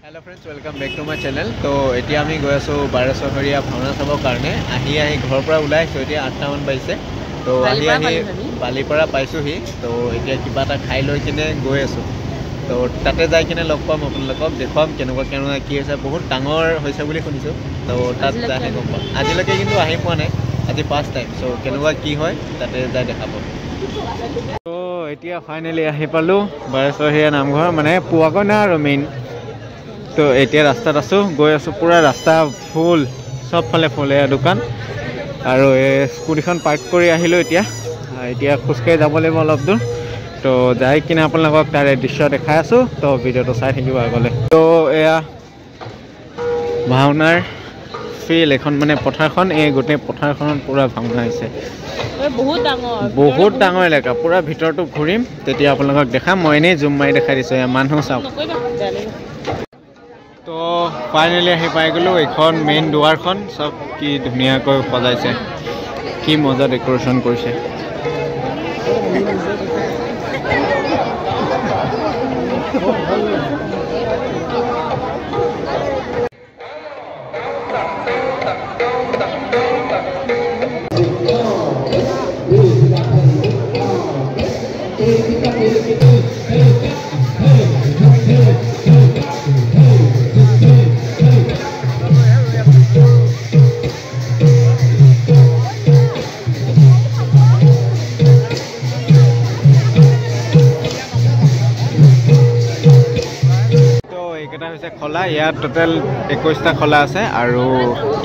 Hello friends, welcome back to my channel. So এতিয়া আমি গৈ আছো বাৰেশ্বৰীয়া ভাওনা চাবৰ কাৰণে আহি ঘৰৰ পৰা ওলাই আছো এতিয়া 8টা মান বাজিছে তো আহি বালিপাৰা পাইছোহি তো এতিয়া কিবা এটা খাই লৈ কিনে গৈ আছো তো তাতে যাই কিনে লগ পাম আপোনালোকক দেখুৱাম কেনেকুৱা কি হৈছে বহুত ডাঙৰ হৈছে বুলি শুনিছো তো তাত যাই গম পাম আজিলৈকে কিন্তু আহি পোৱা নাই আজি ফাৰ্ষ্ট টাইম সো কেনেকুৱা কি হয় তাতে যাই দেখাব তো এতিয়া ফাইনেলি আহি পালো বাৰেশ্বৰীয়া নামঘৰ মানে পুৱাকনা আৰু মেইন তো এতিয়া ৰাস্তাত আছো গৈ আছো পুৰা ৰাস্তা ফুল সব ফালে ফুলে দোকান আৰু এই স্কুটিখন পাৰ্ক কৰি আহিলো এতিয়া খুচকাই যাব লাগিব অলপ দূৰ তো যাই কিনে আপোনালোকক তাৰে দৃশ্য দেখাই আছো তো ভিডিঅ'টো চাই থাকিব আগলে তো এয়া ভাওনাৰ ফিল এখন মানে পথাৰখন এই গোটেই পথাৰখনত পুৰা ভাওনা হৈছে বহুত ডাঙৰ এলেকা পুৰা ভিতৰটো ঘূৰিম তেতিয়া আপোনালোকক দেখাম মই এনেই জুম মাৰি দেখাই দিছো মানুহ চাওক তো ফাইনেলি আহি পাই গ'লো এইখন মেইন দুৱাৰখন সব কি ধুনীয়াকৈ সজাইছে কি মজা ডেকোৰেশ্যন কৰিছে খলা ইয়াত টোটাল 21টা খলা আছে আৰু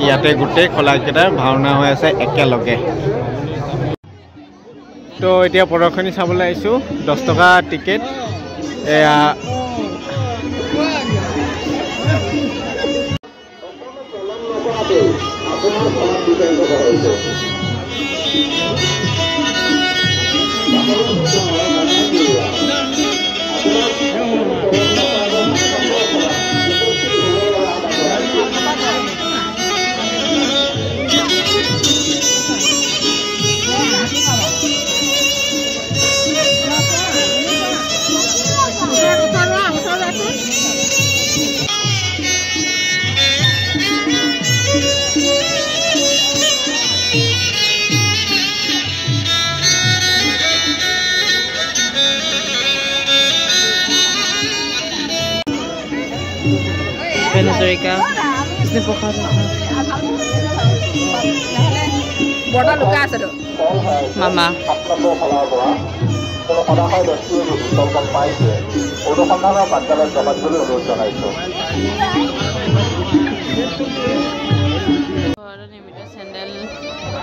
ইয়াতে গোটেই খলাকেইটাৰ ভাওনা হৈ আছে একেলগে তো এতিয়া প্ৰদৰ্শনী চাবলৈ আহিছো 10 টকা টিকেট এয়া Venezuela, इसने पोखा बड़ा लुका আছে তো মামা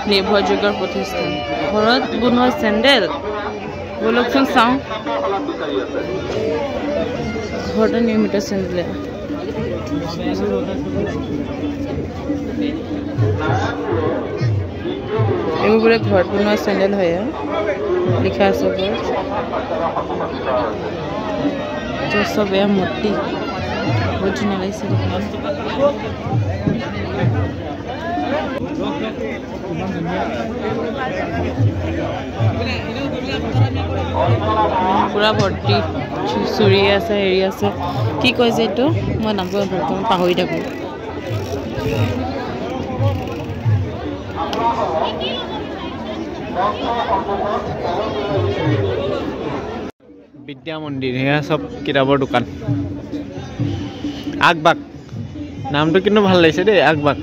নিৰ্ভৰযোগ্য প্ৰতিষ্ঠান ঘৰত বনোৱা চেণ্ডেল বলকচোন চাওঁ ঘৰত নিৰ্মিত চেণ্ডেল এইবোৰ বোলে ঘৰত বনোৱা চেণ্ডেল হয় লিখা আছে চব এয়া মূৰ্তি বহুত ধুনীয়া লাগিছে পুৰা ভৰ্তি চুৰি আছে হেৰি আছে কি কয় যে এইটো মই নামটো বৰ্তমান পাহৰি থাকোঁ বিদ্যা মন্দিৰ এয়া সব কিতাপৰ দোকান আগবাগ নামটো কিন্তু ভাল লাগিছে দেই আগবাগ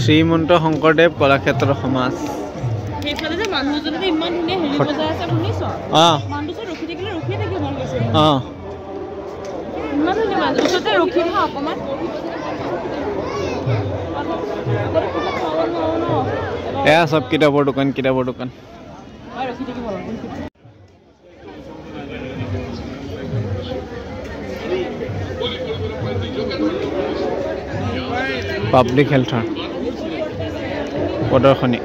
শ্ৰীমন্ত শংকৰদেৱ কলাক্ষেত্ৰ সমাজ এয়া সব কিতাপৰ দোকান পাব্লিক হেল্থৰ প্ৰদৰ্শনী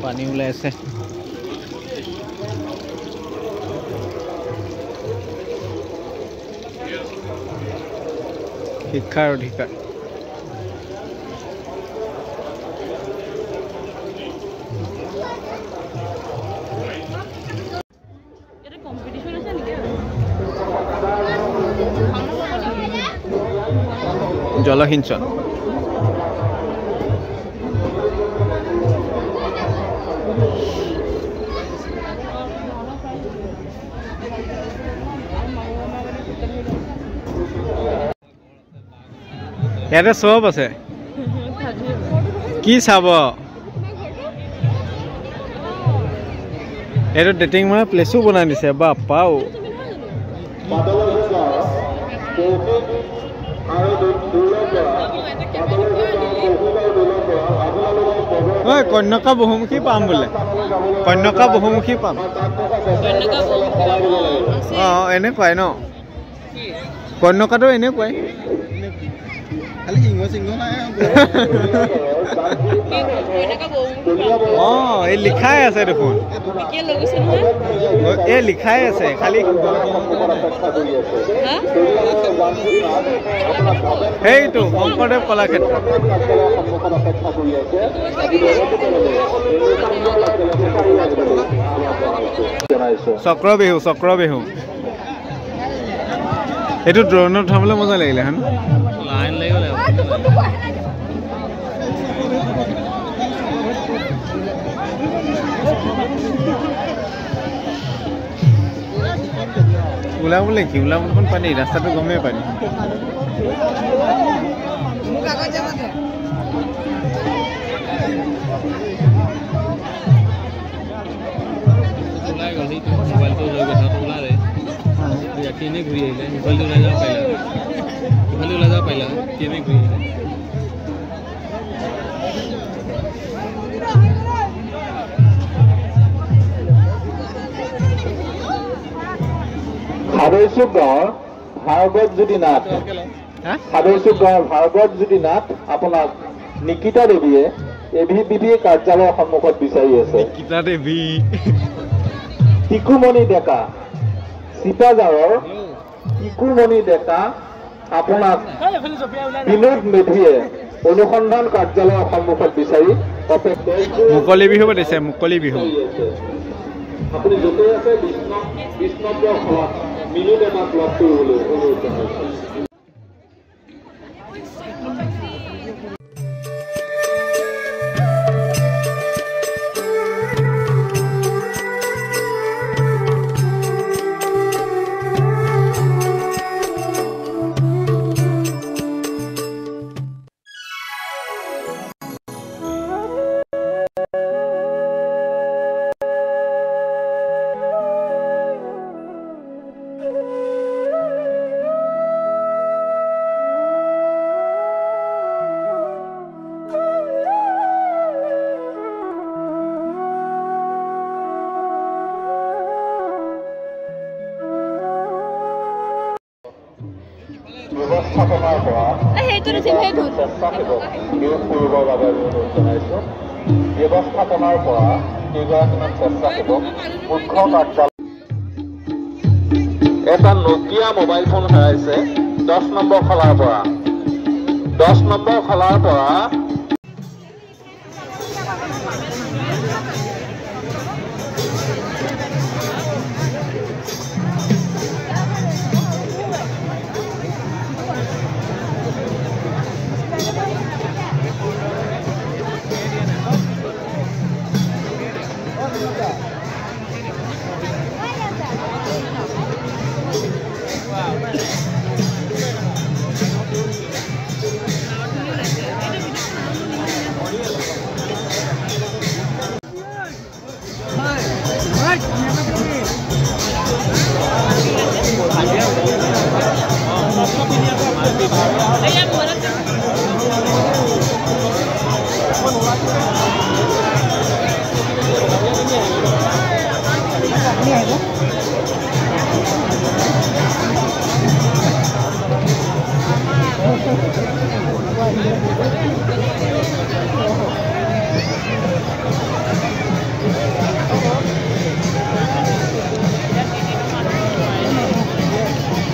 পানী ওলাই আছে শিক্ষাৰ অধিকাৰ জলসিঞ্চন ইয়াতে সব আছে কি চাব এইটো ডেটিং মানে প্লেচো বনাই দিছে বাপাও ঐ কন্যকা বহুমুখী পাম বোলে কন্যকা বহুমুখী পাম অঁ এনেকুৱাই ন কন্যকাটো এনেকুৱাই অঁ এই লিখাই আছে দেখোন এই লিখাই আছে খালি সেইটো শংকৰদেৱ কলাক্ষেত্ৰ চক্ৰ বিহু এইটো ড্ৰোনত উঠাবলৈ মজা লাগিলে হন লাইন লাগি গ'লে ওলাবলৈ কি ওলাবলৈ পানী ৰাস্তাটো গমেই পানী ওলাই গ'ল মোবাইলটো লৈ কথাটো ওলালে কেনে ঘূৰি আহিলে মোবাইলটো ওলাই যাব পাৰিলা কেনে ঘূৰি আহিলে হাদৈচুক গাঁৱৰ ভাৰ্গৱ জ্যোতি নাথ আপোনাক নিকিতা দেৱীয়ে ABBP কাৰ্যালয়ৰ সন্মুখত বিচাৰি আছে নিকিতা দেৱী টিকুমণি ডেকা চিতাজাৰৰ টিকুমণি ডেকা আপোনাক বিনোদ মেধিয়ে অনুসন্ধান কাৰ্যালয়ৰ সন্মুখত বিচাৰি মুকলি বিহু পাতিছে মুকলি বিহু আপুনি য'তে আছে 20 নম্বৰ খনত মিনি ডেকাক লগ কৰিবলৈ অনুৰোধ জনাইছোঁ ব্যৱস্থাপনাৰ পৰা নিয়োগ কৰিবৰ বাবে অনুৰোধ জনাইছোঁ ব্যৱস্থাপনাৰ পৰা কেইগৰাকীমান স্বেচ্ছাসেৱক মুখ্য কাৰ্যালয় এটা নকিয়া মোবাইল ফোন হেৰাইছে 10 নম্বৰ খলাৰ পৰা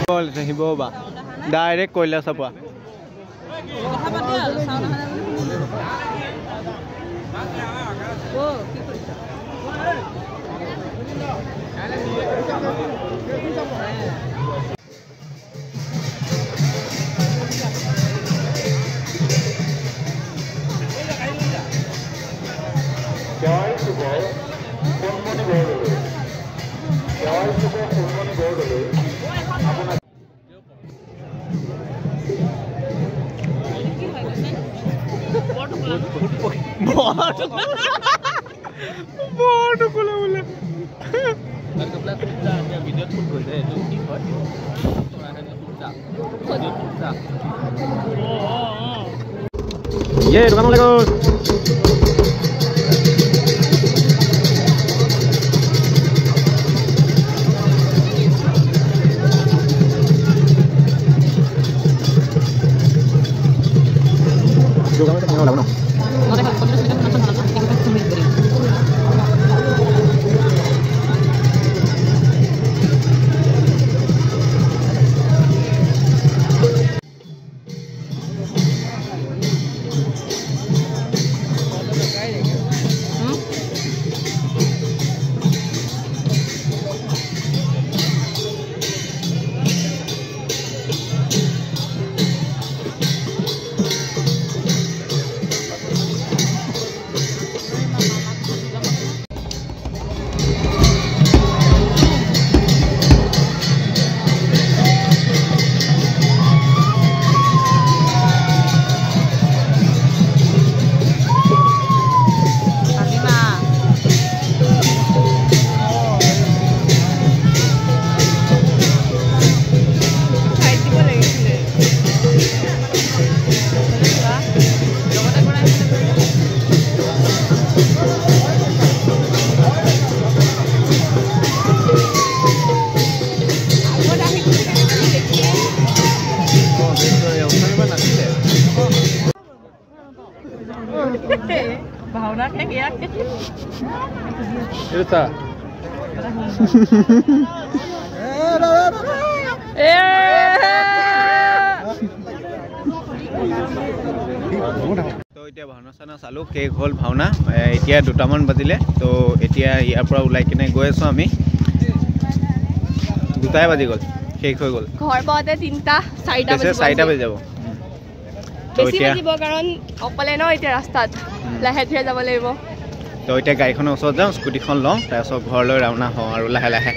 আহিব বা ডাইৰেক্ট কয়লা চাপোৱা জয় শুভ সোণমণি বৰদলৈ জয় শুভ সোণমণি বৰদলৈ আপোনাৰ भावना क्या किया Irta. তো এতিয়া ভাওনা চানা চালো শেষ হ'ল ভাওনা এতিয়া 2টামান বাজিলে তো এতিয়া ইয়াৰ পৰা ওলাই কিনে গৈ আছো আমি 2টাই বাজি গ'ল শেষ হৈ গ'ল ঘৰ পাওঁতে 3টা 4টা বাজি যাব বেছি বাজিব কাৰণ অকলে ন এতিয়া ৰাস্তাত লাহে ধীৰে যাব লাগিব তো এতিয়া গাড়ীখনৰ ওচৰত যাওঁ স্কুটিখন লওঁ তাৰপিছত ঘৰলৈ ৰাওনা হওঁ আৰু লাহে লাহে